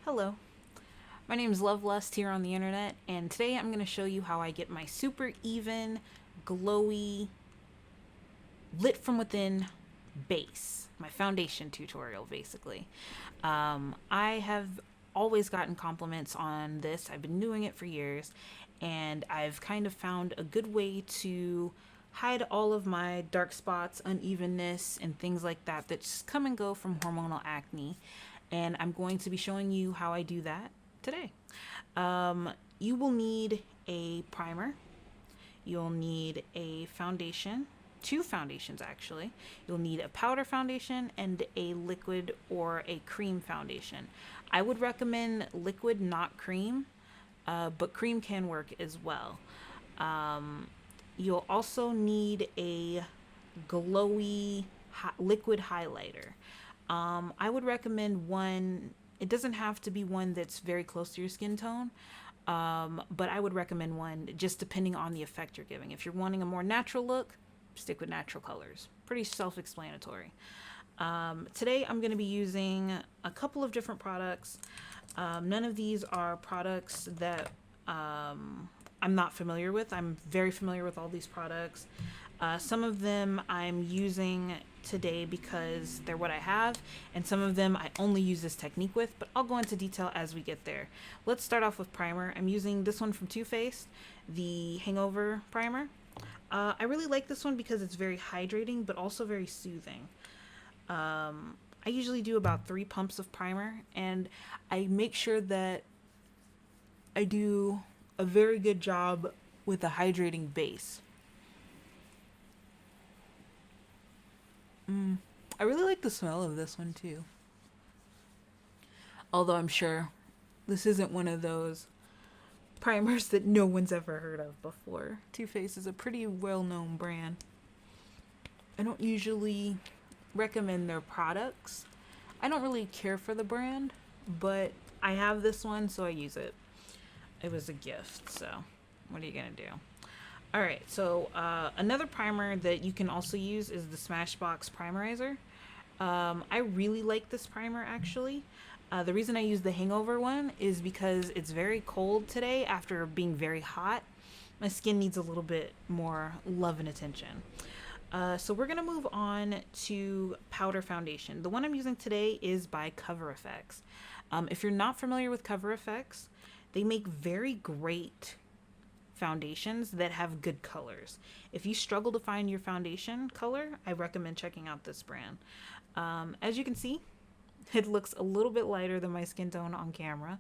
Hello, my name is Lovelust here on the internet, and today I'm going to show you how I get my super even, glowy, lit from within base, my foundation tutorial basically. I have always gotten compliments on this. I've been doing it for years, and I've kind of found a good way to hide all of my dark spots, unevenness, and things like that that just come and go from hormonal acne. And I'm going to be showing you how I do that today. You will need a primer. You'll need a foundation, two foundations actually. You'll need a powder foundation and a liquid or a cream foundation. I would recommend liquid, not cream, but cream can work as well. You'll also need a glowy liquid highlighter. I would recommend one. It doesn't have to be one that's very close to your skin tone, but I would recommend one just depending on the effect you're giving. If you're wanting a more natural look, stick with natural colors. Pretty self-explanatory. Today I'm going to be using a couple of different products. None of these are products that I'm not familiar with. I'm very familiar with all these products. Some of them I'm using today because they're what I have, and some of them I only use this technique with, but I'll go into detail as we get there. Let's start off with primer. I'm using this one from Too Faced, the Hangover Primer. I really like this one because it's very hydrating, but also very soothing. I usually do about 3 pumps of primer, and I make sure that I do a very good job with a hydrating base. I really like the smell of this one too. Although I'm sure this isn't one of those primers that no one's ever heard of before. Too Faced is a pretty well-known brand. I don't usually recommend their products. I don't really care for the brand, but I have this one, so I use it. It was a gift, so what are you gonna do? All right, so another primer that you can also use is the Smashbox Primerizer. I really like this primer actually. The reason I use the Hangover one is because it's very cold today after being very hot. My skin needs a little bit more love and attention. So we're gonna move on to powder foundation. The one I'm using today is by Cover FX. If you're not familiar with Cover FX, they make very great foundations that have good colors. If you struggle to find your foundation color, I recommend checking out this brand. As you can see, it looks a little bit lighter than my skin tone on camera,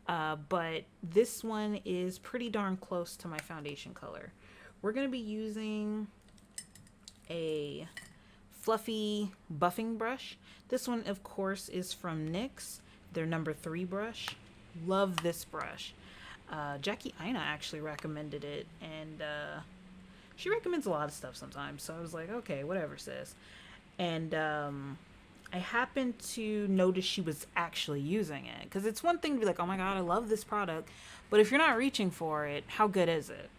but this one is pretty darn close to my foundation color. We're going to be using a fluffy buffing brush. This one, of course, is from NYX, their number 3 brush. Love this brush. Jackie Aina actually recommended it, and she recommends a lot of stuff sometimes, so I was like, okay, whatever, sis. And I happened to notice she was actually using it, because it's one thing to be like, oh my god, I love this product, but if you're not reaching for it, how good is it?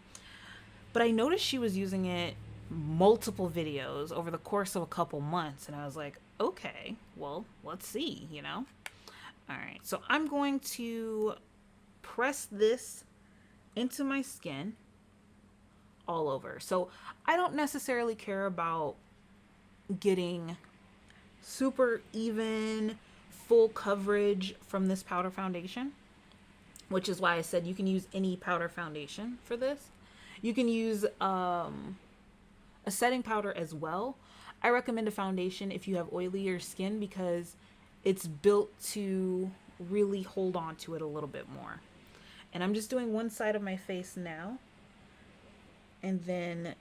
But I noticed she was using it multiple videos over the course of a couple months, and I was like, okay, well, let's see, you know? All right, so I'm going to press this into my skin all over. So I don't necessarily care about getting super even full coverage from this powder foundation, which is why I said you can use any powder foundation for this. You can use a setting powder as well. I recommend a foundation if you have oilier skin because it's built to really hold on to it a little bit more. And I'm just doing one side of my face now, and then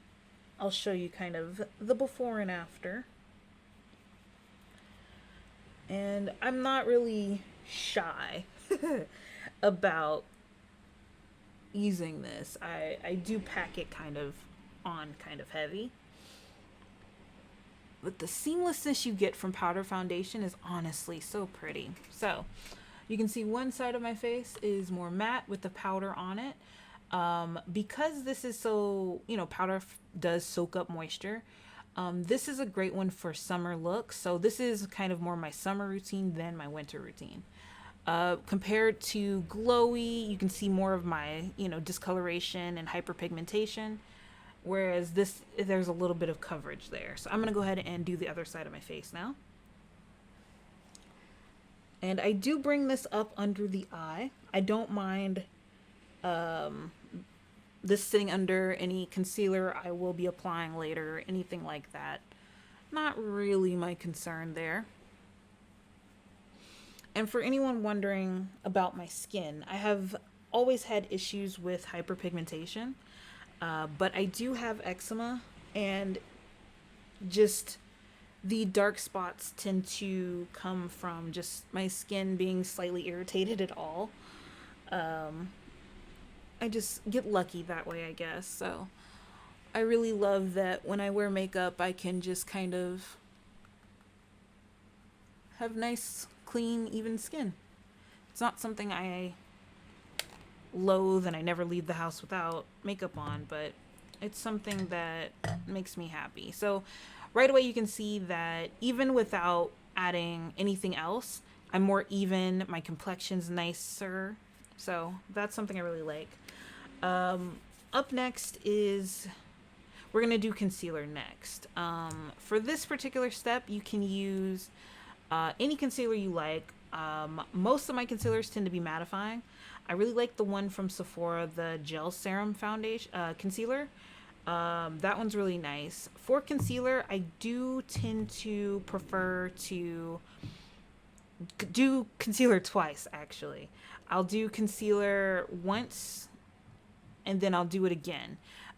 I'll show you kind of the before and after. And I'm not really shy about using this. I do pack it kind of on kind of heavy. But the seamlessness you get from powder foundation is honestly so pretty. So you can see one side of my face is more matte with the powder on it. Because this is so, powder does soak up moisture. This is a great one for summer looks. So this is kind of more my summer routine than my winter routine. Compared to Glowy, you can see more of my, discoloration and hyperpigmentation. Whereas this, there's a little bit of coverage there. So I'm going to go ahead and do the other side of my face now. And I do bring this up under the eye. I don't mind this sitting under any concealer I will be applying later, anything like that. Not really my concern there. And for anyone wondering about my skin, I have always had issues with hyperpigmentation, but I do have eczema, and just the dark spots tend to come from just my skin being slightly irritated at all. I just get lucky that way, I guess. So I really love that when I wear makeup, I can just kind of have nice, clean, even skin. It's not something I loathe and I never leave the house without makeup on, but it's something that makes me happy. So right away you can see that even without adding anything else, I'm more even, my complexion's nicer. So that's something I really like. Up next is, we're going to do concealer next. For this particular step, you can use any concealer you like. Most of my concealers tend to be mattifying. I really like the one from Sephora, the Gel Serum Foundation concealer. That one's really nice. For concealer, I do tend to prefer to do concealer twice, actually. I'll do concealer once, and then I'll do it again.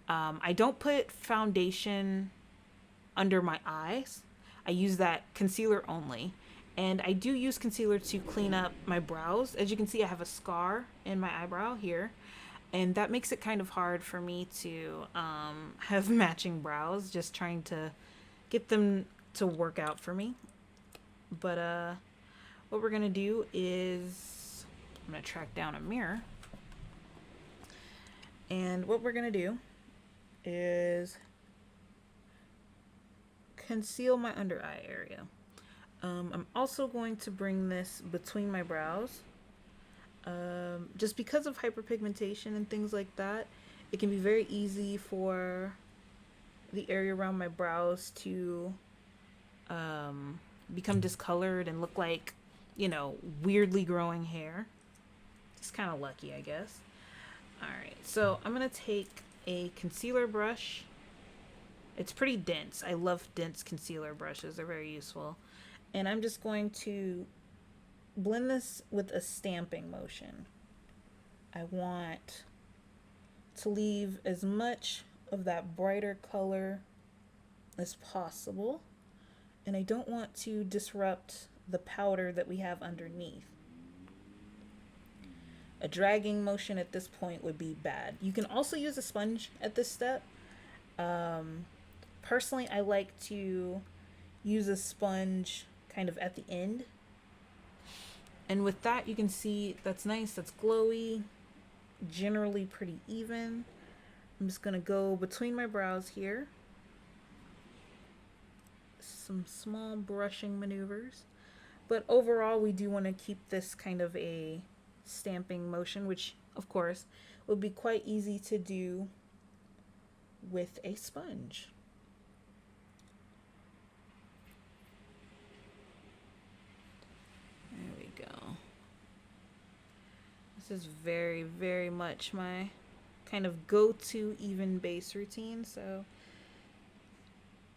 I don't put foundation under my eyes. I use that concealer only. And I do use concealer to clean up my brows. As you can see, I have a scar in my eyebrow here. And that makes it kind of hard for me to have matching brows, just trying to get them to work out for me. But what we're going to do is, I'm going to track down a mirror. And what we're going to do is conceal my under eye area. I'm also going to bring this between my brows. Just because of hyperpigmentation and things like that, it can be very easy for the area around my brows to become discolored and look like, weirdly growing hair. It's kind of lucky, I guess. Alright, so I'm going to take a concealer brush. It's pretty dense. I love dense concealer brushes. They're very useful. And I'm just going to blend this with a stamping motion. I want to leave as much of that brighter color as possible. And I don't want to disrupt the powder that we have underneath. A dragging motion at this point would be bad. You can also use a sponge at this step. Personally, I like to use a sponge kind of at the end. And with that, you can see that's nice, that's glowy, generally pretty even. I'm just going to go between my brows here. Some small brushing maneuvers. But overall, we do want to keep this kind of a stamping motion, which, of course, would be quite easy to do with a sponge. There we go. This is very, very much my kind of go-to even base routine. So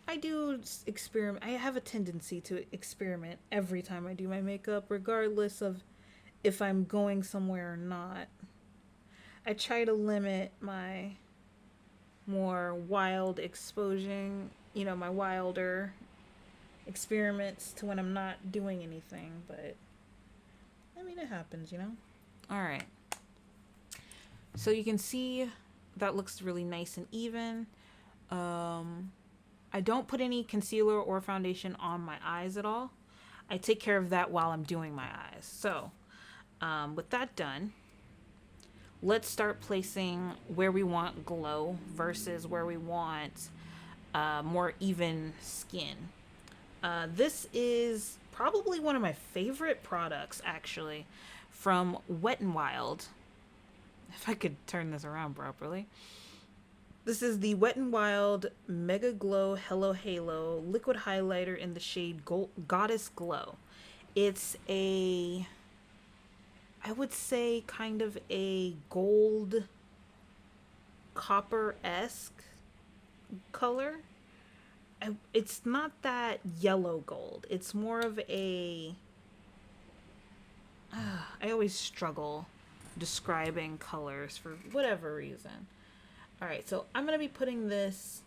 I do experiment. I have a tendency to experiment every time I do my makeup, regardless of if I'm going somewhere or not. I try to limit my more wild exposing, my wilder experiments to when I'm not doing anything, but I mean, it happens, All right. So you can see that looks really nice and even. I don't put any concealer or foundation on my eyes at all. I take care of that while I'm doing my eyes. So with that done, let's start placing where we want glow versus where we want more even skin. This is probably one of my favorite products, actually, from Wet n Wild. If I could turn this around properly. This is the Wet n Wild Mega Glow Hello Halo liquid highlighter in the shade Goddess Glow. It's a, I would say, kind of a gold copper-esque color. It's not that yellow gold. It's more of a... I always struggle describing colors for whatever reason. Alright, so I'm going to be putting this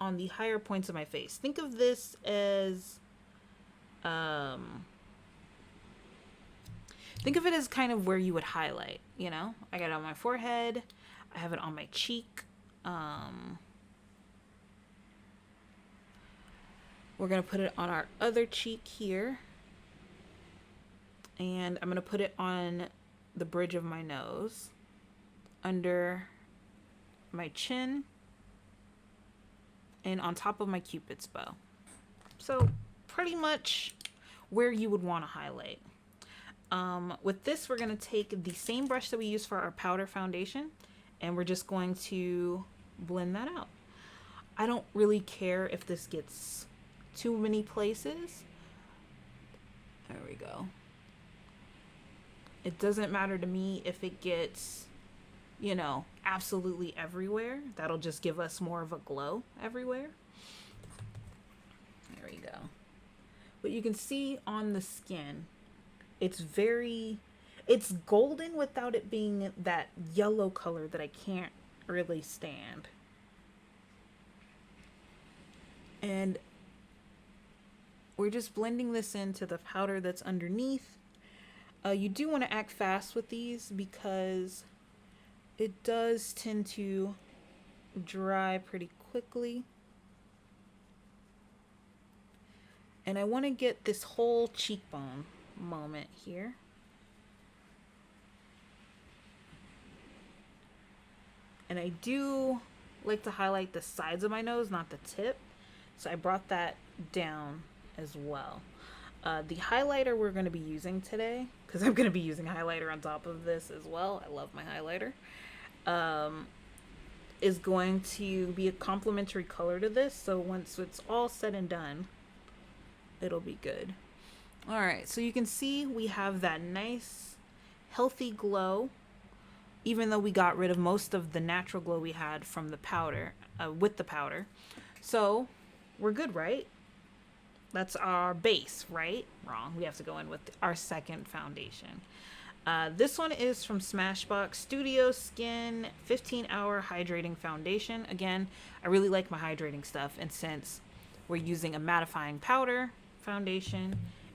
on the higher points of my face. Think of this as... think of it as kind of where you would highlight, you know? I got it on my forehead. I have it on my cheek. We're going to put it on our other cheek here. And I'm going to put it on the bridge of my nose, under my chin, and on top of my Cupid's bow. So pretty much where you would want to highlight. With this, we're going to take the same brush that we use for our powder foundation, and we're just going to blend that out. I don't really care if this gets too many places. There we go. It doesn't matter to me if it gets, you know, absolutely everywhere. That'll just give us more of a glow everywhere. There we go. But you can see on the skin, it's golden without it being that yellow color that I can't really stand. And we're just blending this into the powder that's underneath. You do want to act fast with these because it does tend to dry pretty quickly. And I want to get this whole cheekbone moment here. And I do like to highlight the sides of my nose, not the tip. So I brought that down as well. The highlighter we're going to be using today, because I'm going to be using highlighter on top of this as well. I love my highlighter. Is going to be a complementary color to this. So once it's all said and done, it'll be good. Alright, so you can see we have that nice, healthy glow, even though we got rid of most of the natural glow we had from the powder, with the powder. So we're good, right? That's our base, right? Wrong. We have to go in with our second foundation. This one is from Smashbox Studio Skin 15-Hour Hydrating Foundation. Again, I really like my hydrating stuff, and since we're using a mattifying powder foundation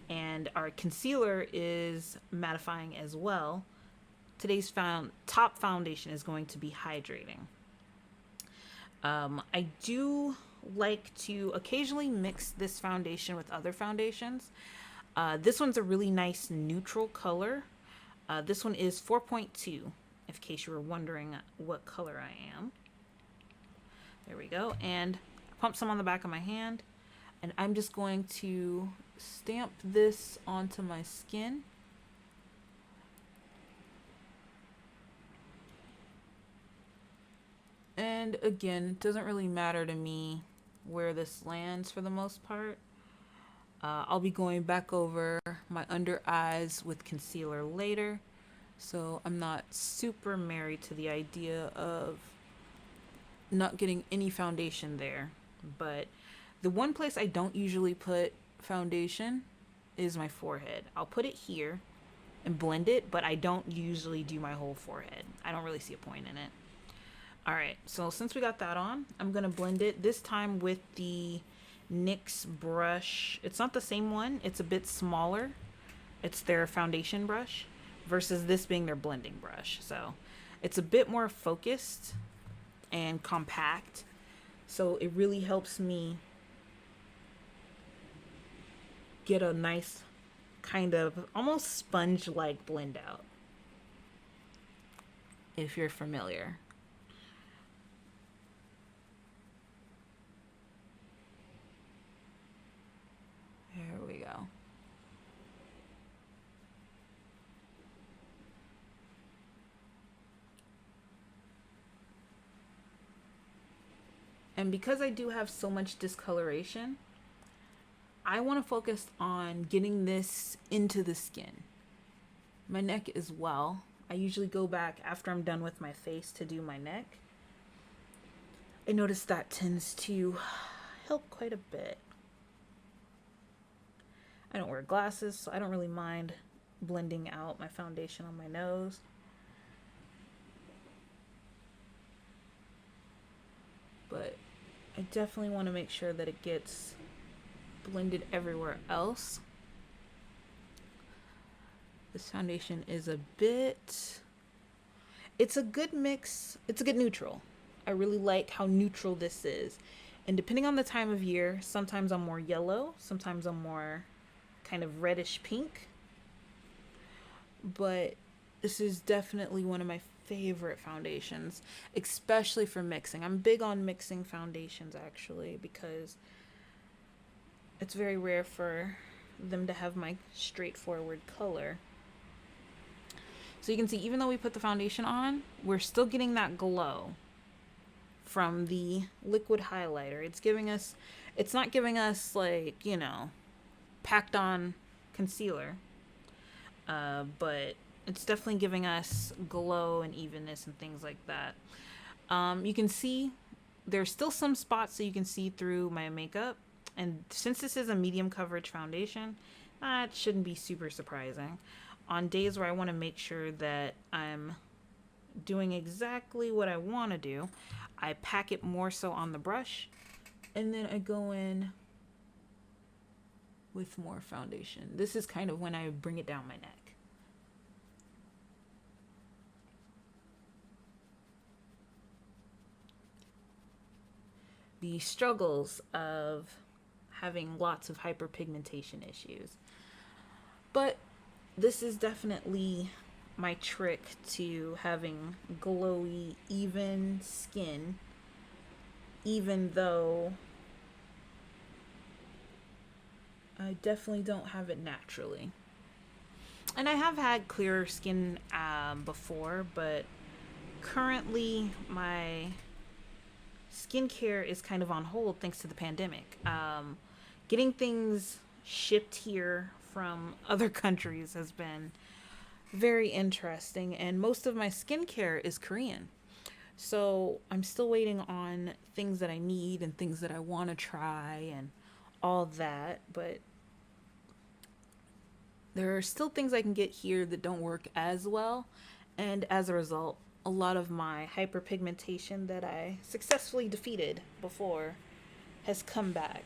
and our concealer is mattifying as well, today's top foundation is going to be hydrating. I do like to occasionally mix this foundation with other foundations. This one's a really nice neutral color. This one is 4.2, in case you were wondering what color I am. There we go. And I pump some on the back of my hand, and I'm just going to stamp this onto my skin. And again, it doesn't really matter to me where this lands for the most part. I'll be going back over my under eyes with concealer later, so I'm not super married to the idea of not getting any foundation there. But the one place I don't usually put foundation is my forehead. I'll put it here and blend it, but I don't usually do my whole forehead. I don't really see a point in it. Alright, so since we got that on, I'm going to blend it, this time with the NYX brush. It's not the same one, it's a bit smaller. It's their foundation brush versus this being their blending brush. So it's a bit more focused and compact. So it really helps me get a nice kind of almost sponge-like blend out, if you're familiar. There we go. And because I do have so much discoloration, I want to focus on getting this into the skin. My neck as well. I usually go back after I'm done with my face to do my neck. I notice that tends to help quite a bit. I don't wear glasses, so I don't really mind blending out my foundation on my nose. But I definitely want to make sure that it gets blended everywhere else. This foundation is a bit, it's a good mix, it's a good neutral. I really like how neutral this is. And depending on the time of year, sometimes I'm more yellow, sometimes I'm more kind of reddish pink. But this is definitely one of my favorite foundations, especially for mixing. I'm big on mixing foundations actually, because it's very rare for them to have my straightforward color. So you can see, even though we put the foundation on, we're still getting that glow from the liquid highlighter. It's not giving us like, you know, packed on concealer, but it's definitely giving us glow and evenness and things like that. You can see there's still some spots that you can see through my makeup. And since this is a medium coverage foundation, that shouldn't be super surprising. On days where I want to make sure that I'm doing exactly what I want to do, I pack it more so on the brush, and then I go in with more foundation. This is kind of when I bring it down my neck. The struggles of having lots of hyperpigmentation issues. But this is definitely my trick to having glowy, even skin, even though I definitely don't have it naturally. And I have had clearer skin before, but currently my skincare is kind of on hold thanks to the pandemic. Getting things shipped here from other countries has been very interesting, and most of my skincare is Korean. So I'm still waiting on things that I need and things that I want to try and all that, but there are still things I can get here that don't work as well, and as a result, a lot of my hyperpigmentation that I successfully defeated before has come back.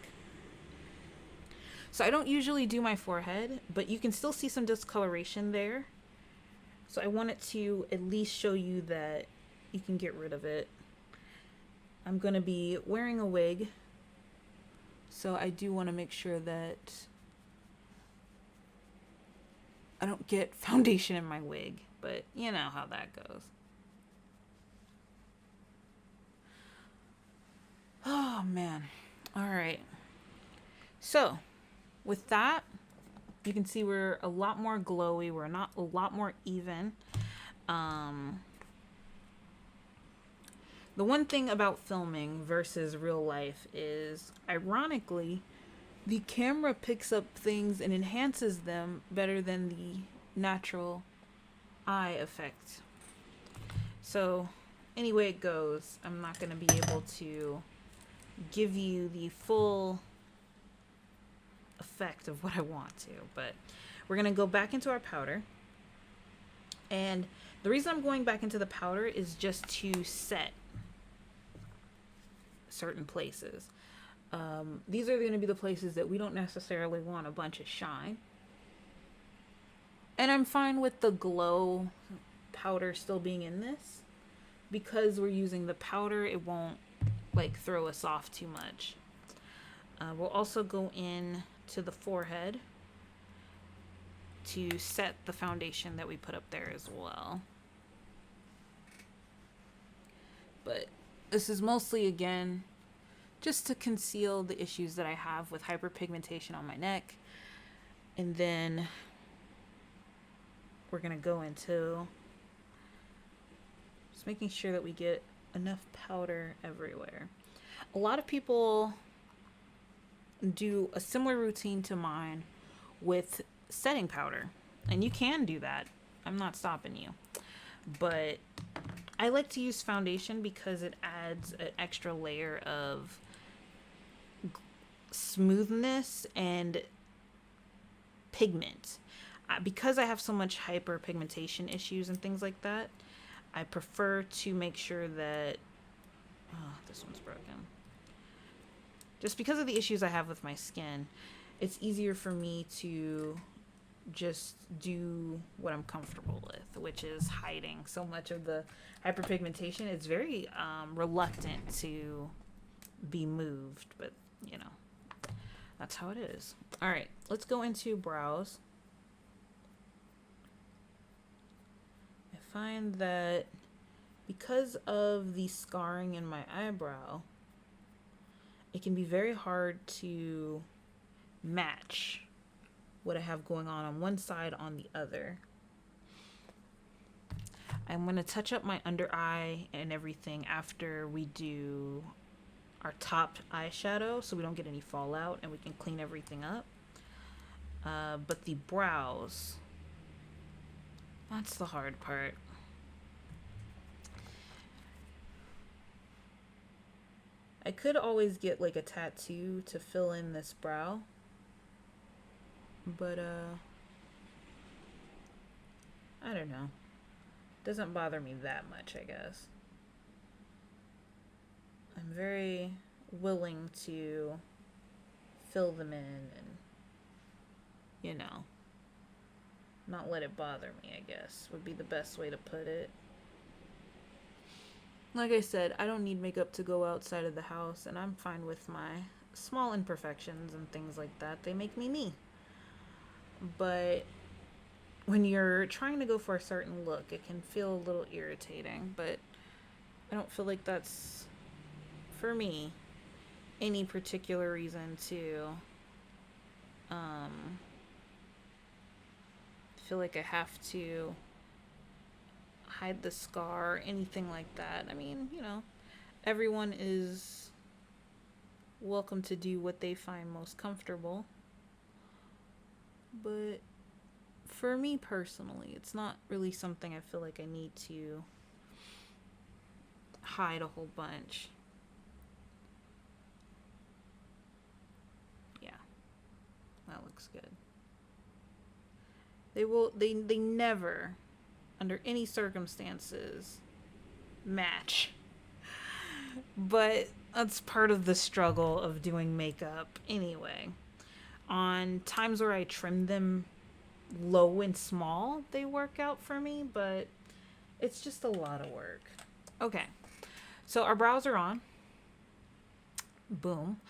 So I don't usually do my forehead, but you can still see some discoloration there. So I wanted to at least show you that you can get rid of it. I'm going to be wearing a wig, so I do want to make sure that I don't get foundation in my wig, but you know how that goes. Oh man. All right. So with that, you can see we're a lot more glowy. We're not a lot more even. The one thing about filming versus real life is, ironically, the camera picks up things and enhances them better than the natural eye effect. So any way it goes, I'm not going to be able to give you the full effect of what I want to, but we're going to go back into our powder. And the reason I'm going back into the powder is just to set certain places. These are going to be the places that we don't necessarily want a bunch of shine. And I'm fine with the glow powder still being in this. Because we're using the powder, it won't like throw us off too much. We'll also go in to the forehead to set the foundation that we put up there as well. But this is mostly, again, just to conceal the issues that I have with hyperpigmentation on my neck. And then we're going to go into just making sure that we get enough powder everywhere. A lot of people do a similar routine to mine with setting powder, and you can do that. I'm not stopping you. But I like to use foundation because it adds an extra layer of smoothness and pigment. Because I have so much hyperpigmentation issues and things like that, I prefer to make sure that. Oh, this one's broken. Just because of the issues I have with my skin, it's easier for me to just do what I'm comfortable with, which is hiding so much of the hyperpigmentation. It's very reluctant to be moved, but you know, that's how it is. All right, let's go into brows. I find that because of the scarring in my eyebrow, it can be very hard to match what I have going on one side on the other. I'm going to touch up my under eye and everything after we do our top eyeshadow so we don't get any fallout and we can clean everything up. But the brows, that's the hard part. I could always get like a tattoo to fill in this brow, but I don't know. Doesn't bother me that much, I guess. I'm very willing to fill them in and, you know, not let it bother me, I guess, would be the best way to put it. Like I said, I don't need makeup to go outside of the house, and I'm fine with my small imperfections and things like that. They make me me. But when you're trying to go for a certain look, it can feel a little irritating, but I don't feel like that's, for me, any particular reason to feel like I have to hide the scar or anything like that. I mean, you know, everyone is welcome to do what they find most comfortable. But for me personally, it's not really something I feel like I need to hide a whole bunch. Yeah, that looks good. They never, under any circumstances, match. But that's part of the struggle of doing makeup anyway. On times where I trim them low and small, they work out for me, but it's just a lot of work. Okay, so our brows are on. Boom.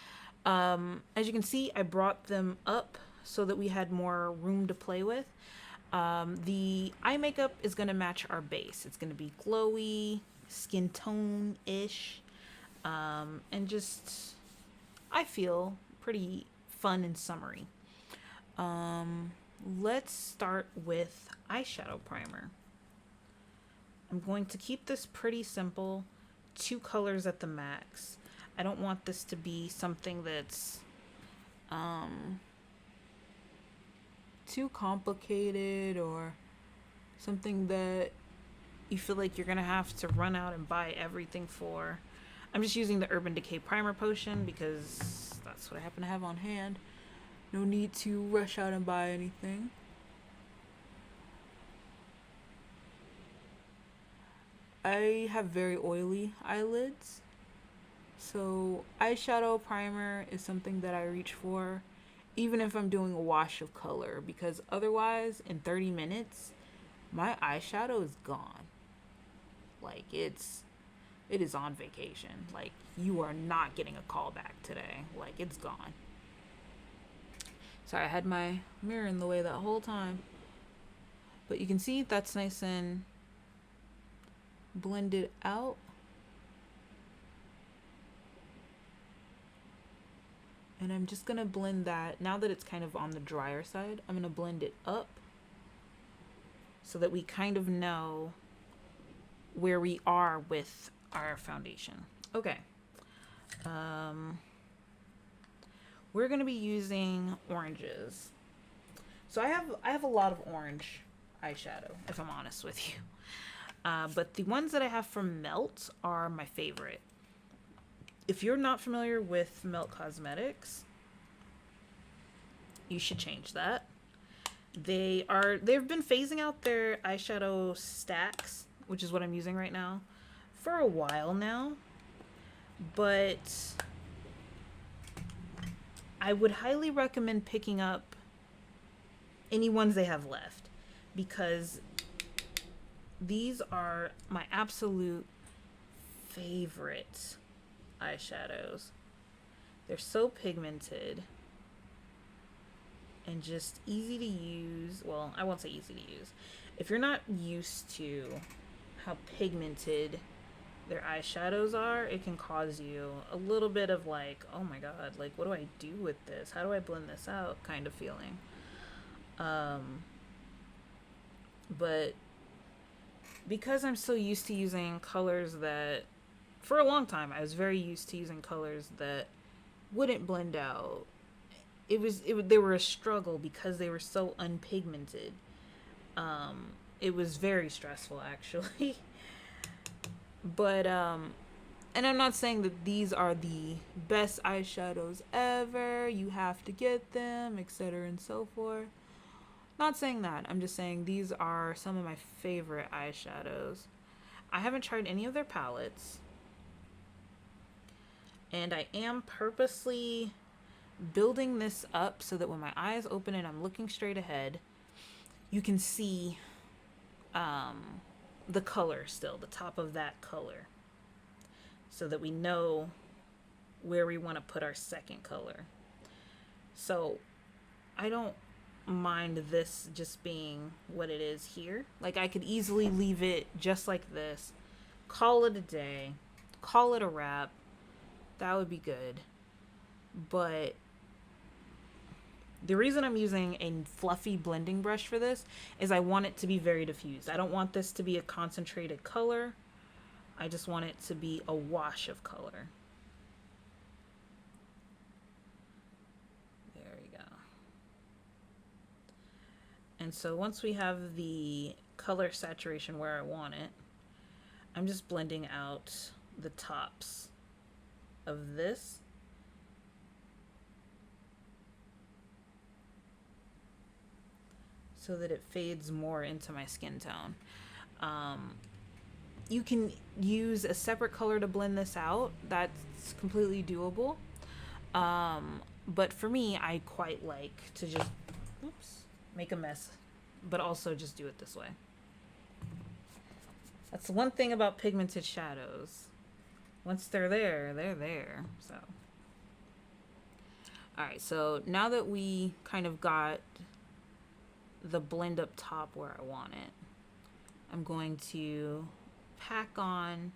As you can see, I brought them up so that we had more room to play with. The eye makeup is going to match our base. It's going to be glowy, skin tone-ish, and just, I feel, pretty fun and summery. Let's start with eyeshadow primer. I'm going to keep this pretty simple, 2 colors at the max. I don't want this to be something that's too complicated or something that you feel like you're gonna have to run out and buy everything for. I'm just using the Urban Decay Primer Potion because that's what I happen to have on hand. No need to rush out and buy anything. I have very oily eyelids, so eyeshadow primer is something that I reach for even if I'm doing a wash of color, because otherwise in 30 minutes my eyeshadow is gone. Like it is on vacation. Like you are not getting a call back today. Like it's gone. Sorry, I had my mirror in the way that whole time. But you can see that's nice and blended out. And I'm just gonna blend that, now that it's kind of on the drier side, I'm gonna blend it up so that we kind of know where we are with our foundation. Okay, We're going to be using oranges. So I have a lot of orange eyeshadow, if I'm honest with you. But the ones that I have from Melt are my favorite. If you're not familiar with Melt Cosmetics, you should change that. They've been phasing out their eyeshadow stacks, which is what I'm using right now, for a while now. But I would highly recommend picking up any ones they have left, because these are my absolute favorite eyeshadows. They're so pigmented and just easy to use. Well, I won't say easy to use. If you're not used to how pigmented their eyeshadows are, it can cause you a little bit of like, oh my god, like what do I do with this? How do I blend this out kind of feeling. But because I'm so used to using colors that, for a long time, I was very used to using colors that wouldn't blend out. They were a struggle because they were so unpigmented. It was very stressful, actually. But, and I'm not saying that these are the best eyeshadows ever, you have to get them, etc. and so forth. Not saying that. I'm just saying these are some of my favorite eyeshadows. I haven't tried any of their palettes. And I am purposely building this up so that when my eyes open and I'm looking straight ahead, you can see the color still, the top of that color, so that we know where we want to put our second color. So I don't mind this just being what it is here. Like, I could easily leave it just like this, call it a day, call it a wrap. That would be good. But the reason I'm using a fluffy blending brush for this is I want it to be very diffused. I don't want this to be a concentrated color. I just want it to be a wash of color. There we go. And so once we have the color saturation where I want it, I'm just blending out the tops of this. So that it fades more into my skin tone. You can use a separate color to blend this out. That's completely doable. But for me, I quite like to just make a mess, but also just do it this way. That's one thing about pigmented shadows. Once they're there, they're there. So, all right. So now that we kind of got the blend up top where I want it, I'm going to pack on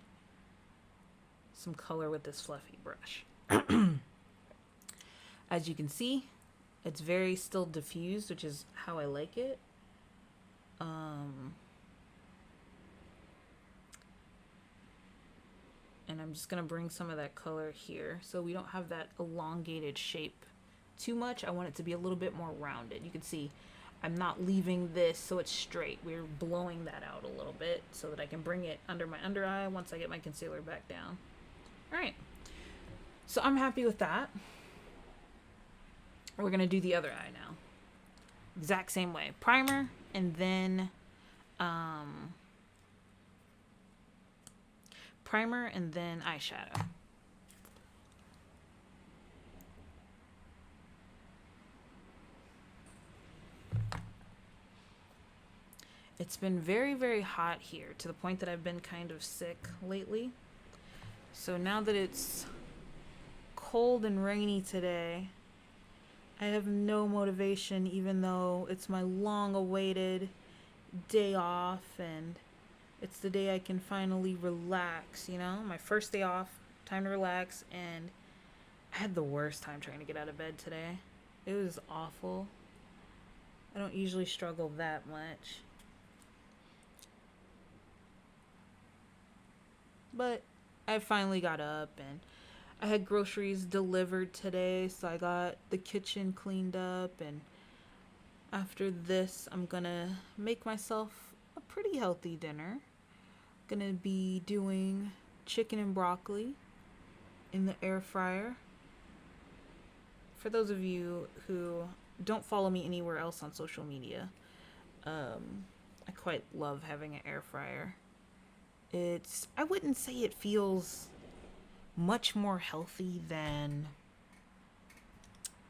some color with this fluffy brush. As you can see, it's very still diffused, which is how I like it. And I'm just gonna bring some of that color here so we don't have that elongated shape too much. I want it to be a little bit more rounded. You can see I'm not leaving this so it's straight. We're blowing that out a little bit so that I can bring it under my under eye once I get my concealer back down. All right, so I'm happy with that. We're gonna do the other eye now. Exact same way. Primer and then eyeshadow. It's been very, very hot here to the point that I've been kind of sick lately. So now that it's cold and rainy today, I have no motivation, even though it's my long-awaited day off and it's the day I can finally relax, you know? My first day off, time to relax, and I had the worst time trying to get out of bed today. It was awful. I don't usually struggle that much. But I finally got up and I had groceries delivered today, so I got the kitchen cleaned up, and after this, I'm gonna make myself a pretty healthy dinner. Gonna be doing chicken and broccoli in the air fryer. For those of you who don't follow me anywhere else on social media, I quite love having an air fryer. I wouldn't say it feels much more healthy than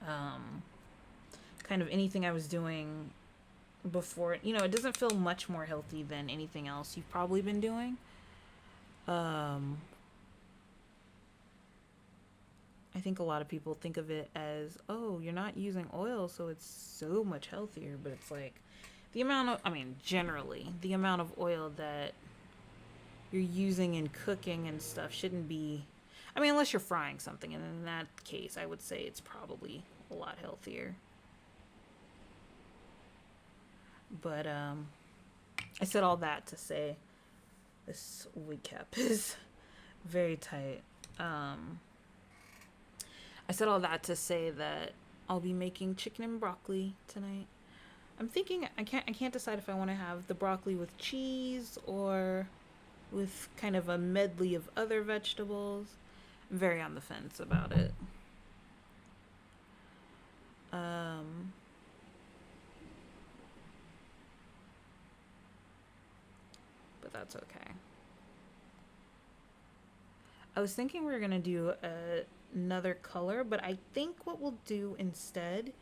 kind of anything I was doing before. You know, it doesn't feel much more healthy than anything else you've probably been doing. I think a lot of people think of it as, oh, you're not using oil, so it's so much healthier. But it's like generally, the amount of oil that you're using in cooking and stuff shouldn't be, unless you're frying something. And in that case, I would say it's probably a lot healthier. But I said all that to say this wig cap is very tight. I said all that to say that I'll be making chicken and broccoli tonight. I'm thinking I can't decide if I want to have the broccoli with cheese or with kind of a medley of other vegetables. I'm very on the fence about it. But that's okay. I was thinking we were gonna do another color, but I think what we'll do instead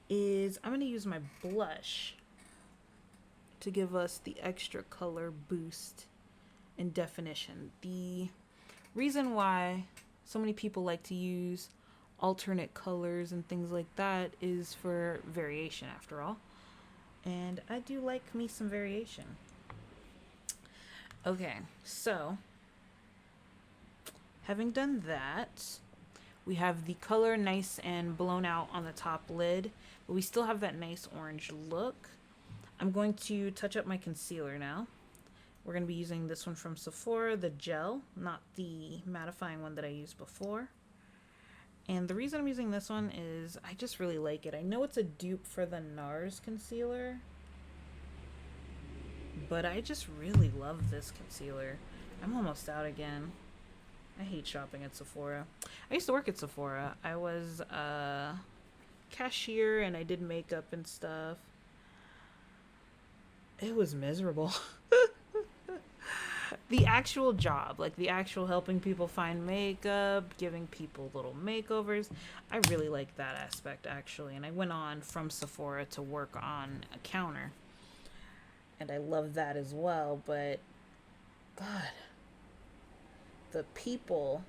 is I'm gonna use my blush to give us the extra color boost and definition. The reason why so many people like to use alternate colors and things like that is for variation, after all. And I do like me some variation. Okay, so having done that, we have the color nice and blown out on the top lid, but we still have that nice orange look. I'm going to touch up my concealer now. We're going to be using this one from Sephora, the gel, not the mattifying one that I used before. And the reason I'm using this one is I just really like it. I know it's a dupe for the NARS concealer, but I just really love this concealer. I'm almost out again. I hate shopping at Sephora. I used to work at Sephora. I was a cashier and I did makeup and stuff. It was miserable. The actual job, like the actual helping people find makeup, giving people little makeovers, I really like that aspect actually. And I went on from Sephora to work on a counter. And I love that as well, but God, the people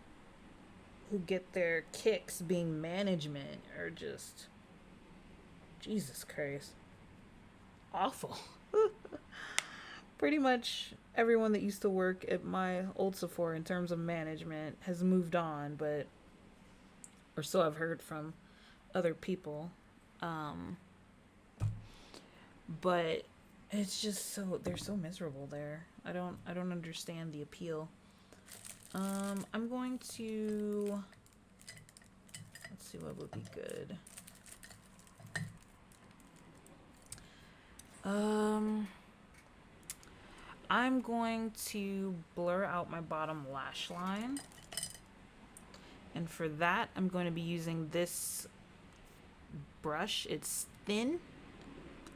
who get their kicks being management are just, Jesus Christ, awful. Pretty much everyone that used to work at my old Sephora in terms of management has moved on, or so I've heard from other people. But it's just they're so miserable there. I don't understand the appeal. I'm going to, let's see what would be good. I'm going to blur out my bottom lash line. And for that, I'm going to be using this brush. It's thin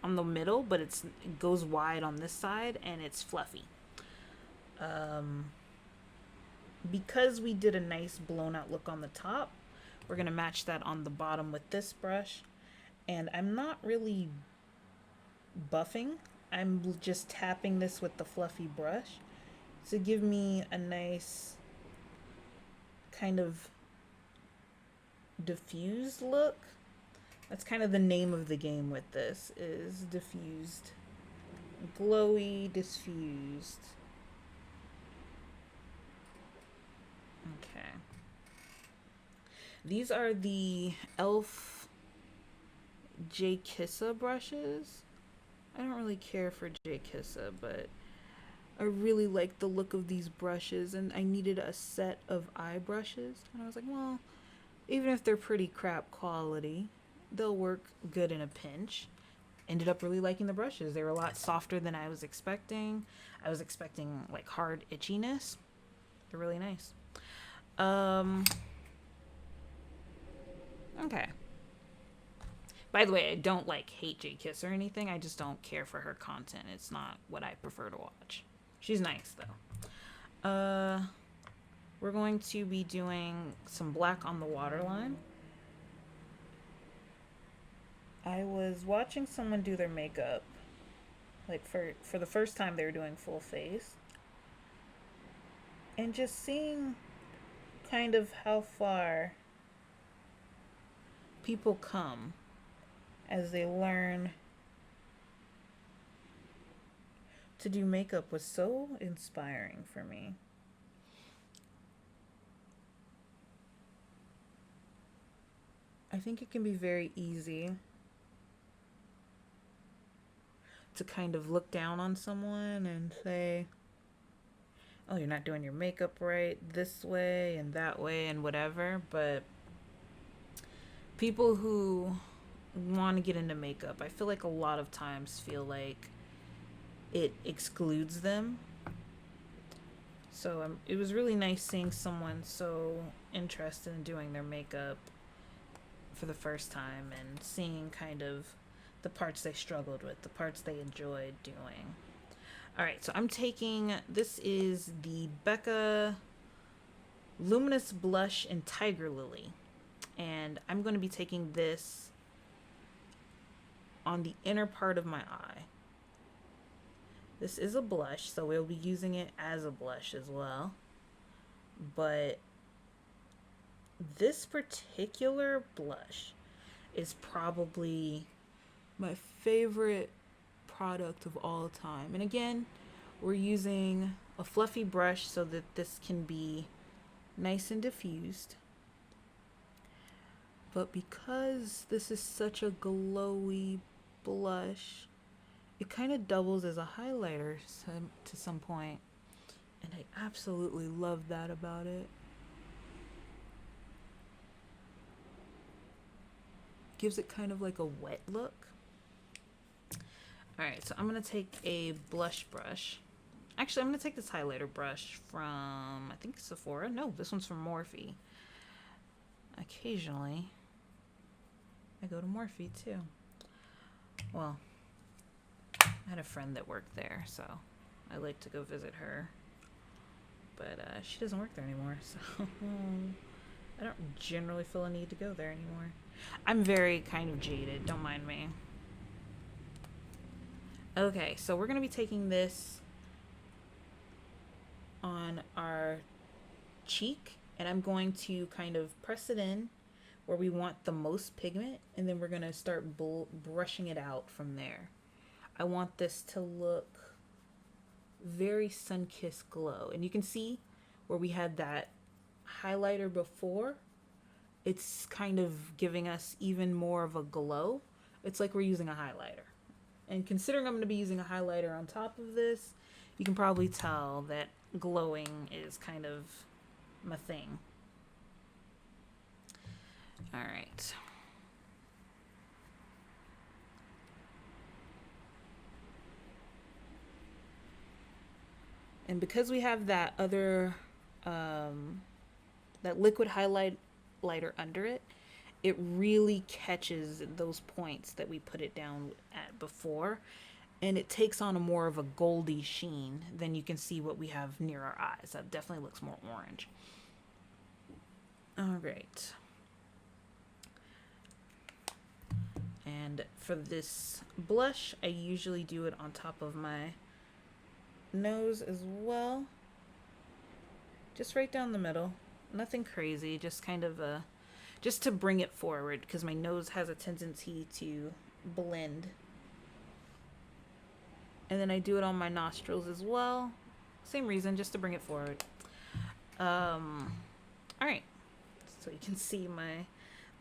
on the middle, but it goes wide on this side, and it's fluffy. Because we did a nice blown out look on the top, we're going to match that on the bottom with this brush. And I'm not really buffing. I'm just tapping this with the fluffy brush to give me a nice kind of diffused look. That's kind of the name of the game with this, is diffused. Glowy, diffused. Okay. These are the e.l.f. J Kissa brushes. I don't really care for J Kissa, but I really liked the look of these brushes, and I needed a set of eye brushes. And I was like, well, even if they're pretty crap quality, they'll work good in a pinch. Ended up really liking the brushes. They were a lot softer than I was expecting. I was expecting like hard itchiness. They're really nice. Okay. By the way, I don't like hate J Kiss or anything. I just don't care for her content. It's not what I prefer to watch. She's nice though. We're going to be doing some black on the waterline. I was watching someone do their makeup, like for the first time they were doing full face, and just seeing kind of how far people come as they learn to do makeup was so inspiring for me. I think it can be very easy to kind of look down on someone and say, oh, you're not doing your makeup right this way and that way and whatever. But people who want to get into makeup, I feel like a lot of times feel like it excludes them. So it was really nice seeing someone so interested in doing their makeup for the first time and seeing kind of the parts they struggled with, the parts they enjoyed doing. All right, so I'm taking, this is the Becca Luminous Blush in Tiger Lily. And I'm going to be taking this on the inner part of my eye. This is a blush, so we'll be using it as a blush as well. But this particular blush is probably my favorite product of all time. And again, we're using a fluffy brush so that this can be nice and diffused. But because this is such a glowy blush, it kind of doubles as a highlighter to some point. And I absolutely love that about it. Gives it kind of like a wet look. Alright, so I'm going to take a blush brush. Actually, I'm going to take this highlighter brush from, I think, Sephora. No, this one's from Morphe. Occasionally, I go to Morphe too. Well, I had a friend that worked there, so I like to go visit her. But she doesn't work there anymore, so I don't generally feel a need to go there anymore. I'm very kind of jaded, don't mind me. Okay, so we're going to be taking this on our cheek, and I'm going to kind of press it in where we want the most pigment, and then we're going to start brushing it out from there. I want this to look very sun-kissed glow, and you can see where we had that highlighter before. It's kind of giving us even more of a glow. It's like we're using a highlighter. And considering I'm going to be using a highlighter on top of this, you can probably tell that glowing is kind of my thing. All right. And because we have that other, that liquid highlighter under it, it really catches those points that we put it down at before, and it takes on a more of a goldy sheen than you can see what we have near our eyes. That definitely looks more orange. All right. And for this blush, I usually do it on top of my nose as well. Just right down the middle. Nothing crazy, just kind of a, just to bring it forward, because my nose has a tendency to blend. And then I do it on my nostrils as well. Same reason, just to bring it forward. All right. So you can see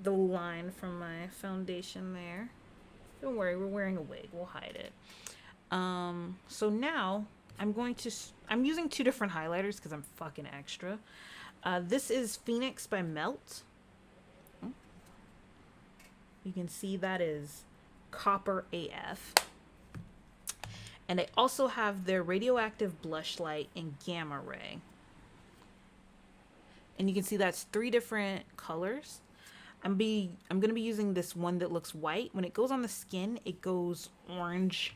the line from my foundation there. Don't worry, we're wearing a wig. We'll hide it. So now I'm using two different highlighters because I'm fucking extra. This is Phoenix by Melt. You can see that is copper AF. And I also have their radioactive blush light in gamma ray. And you can see that's 3 different colors. I'm going to be using this one that looks white. When it goes on the skin, it goes orange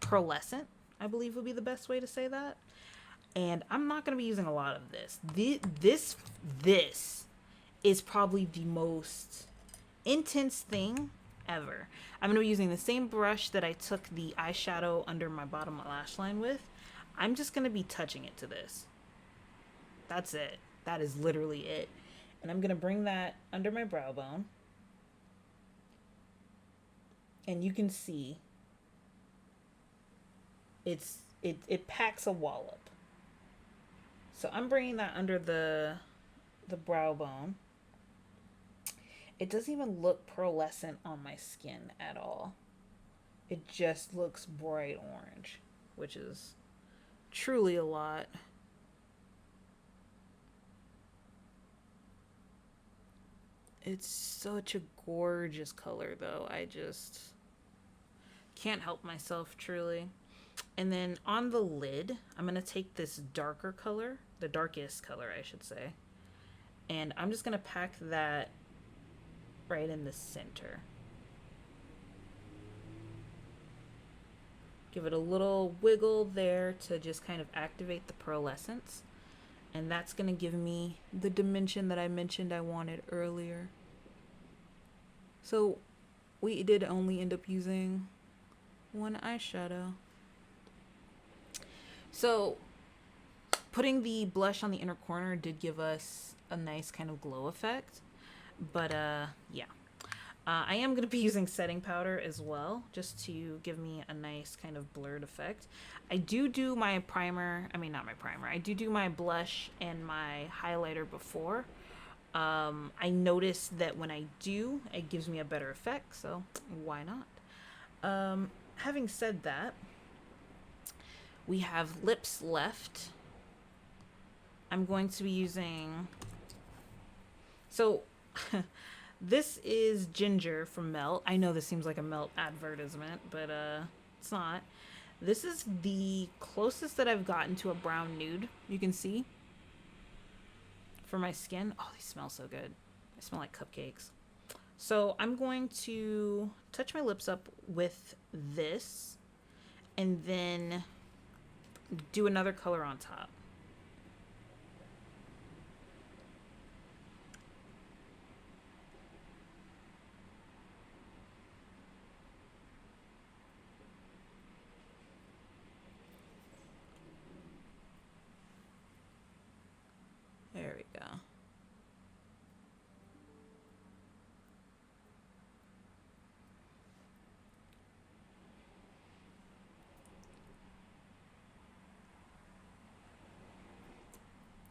pearlescent, I believe would be the best way to say that. And I'm not going to be using a lot of this. This is probably the most intense thing ever. I'm going to be using the same brush that I took the eyeshadow under my bottom lash line with. I'm just going to be touching it to this. That's it. That is literally it. And I'm going to bring that under my brow bone. And you can see it packs a wallop. So I'm bringing that under the brow bone. It doesn't even look pearlescent on my skin at all. It just looks bright orange, which is truly a lot. It's such a gorgeous color, though. I just can't help myself, truly. And then on the lid, I'm going to take this darker color, the darkest color, I should say. And I'm just going to pack that right in the center. Give it a little wiggle there to just kind of activate the pearlescence. And that's going to give me the dimension that I mentioned I wanted earlier. So we did only end up using one eyeshadow. So putting the blush on the inner corner did give us a nice kind of glow effect. But yeah. I am going to be using setting powder as well, just to give me a nice kind of blurred effect. I do my primer, not my primer, I do my blush and my highlighter before. I noticed that when I do, it gives me a better effect, so why not? Having said that, we have lips left. I'm going to be using... So... This is Ginger from Melt. I know this seems like a Melt advertisement, but it's not. This is the closest that I've gotten to a brown nude, you can see, for my skin. Oh, they smell so good. They smell like cupcakes. So I'm going to touch my lips up with this and then do another color on top. There we go.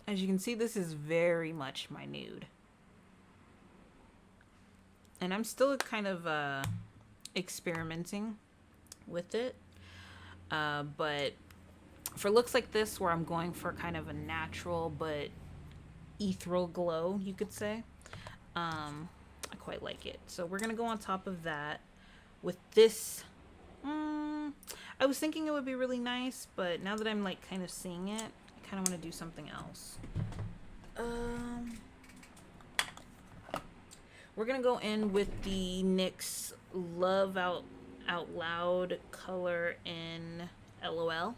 As you can see, this is very much my nude. And I'm still kind of experimenting with it. But for looks like this, where I'm going for kind of a natural but ethereal glow, you could say, I quite like it. So we're gonna go on top of that with this. I was thinking it would be really nice, but now that I'm like kind of seeing it, I kind of want to do something else. We're gonna go in with the NYX Love Out Loud color in LOL.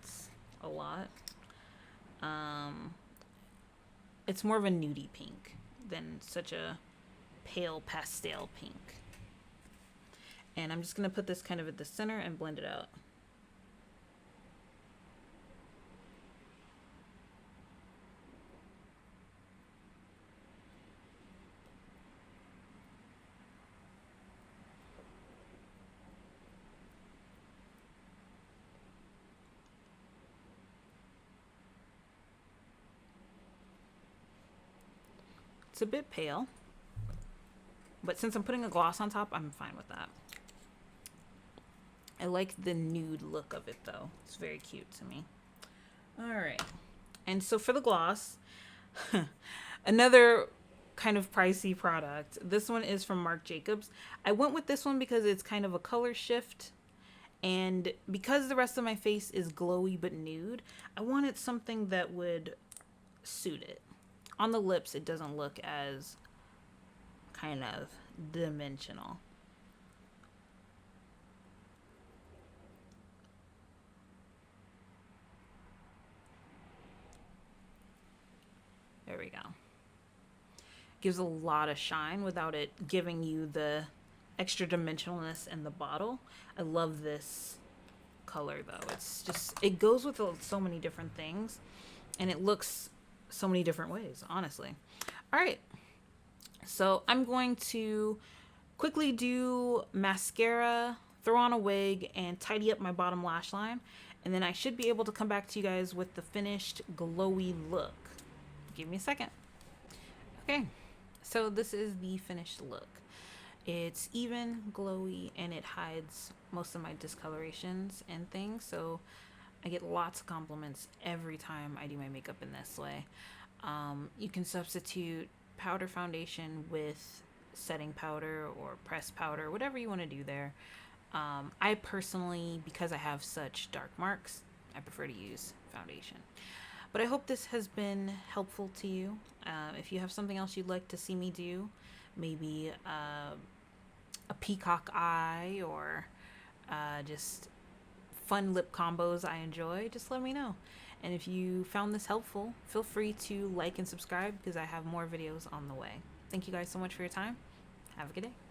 It's a lot. It's more of a nudie pink than such a pale pastel pink. And I'm just going to put this kind of at the center and blend it out. It's a bit pale, but since I'm putting a gloss on top, I'm fine with that. I like the nude look of it though. It's very cute to me. All right. And so for the gloss, another kind of pricey product. This one is from Marc Jacobs. I went with this one because it's kind of a color shift. And because the rest of my face is glowy but nude, I wanted something that would suit it. On the lips, it doesn't look as kind of dimensional. There we go. Gives a lot of shine without it giving you the extra dimensionalness in the bottle. I love this color though. It's just, it goes with so many different things and it looks so many different ways, honestly. All right. So I'm going to quickly do mascara, throw on a wig, and tidy up my bottom lash line. And then I should be able to come back to you guys with the finished glowy look. Give me a second. Okay, so this is the finished look. It's even, glowy, and it hides most of my discolorations and things. So I get lots of compliments every time I do my makeup in this way. You can substitute powder foundation with setting powder or pressed powder, whatever you want to do there. I personally, because I have such dark marks, I prefer to use foundation. But I hope this has been helpful to you. If you have something else you'd like to see me do, maybe a peacock eye or just fun lip combos I enjoy, just let me know. And if you found this helpful, feel free to like and subscribe because I have more videos on the way. Thank you guys so much for your time. Have a good day.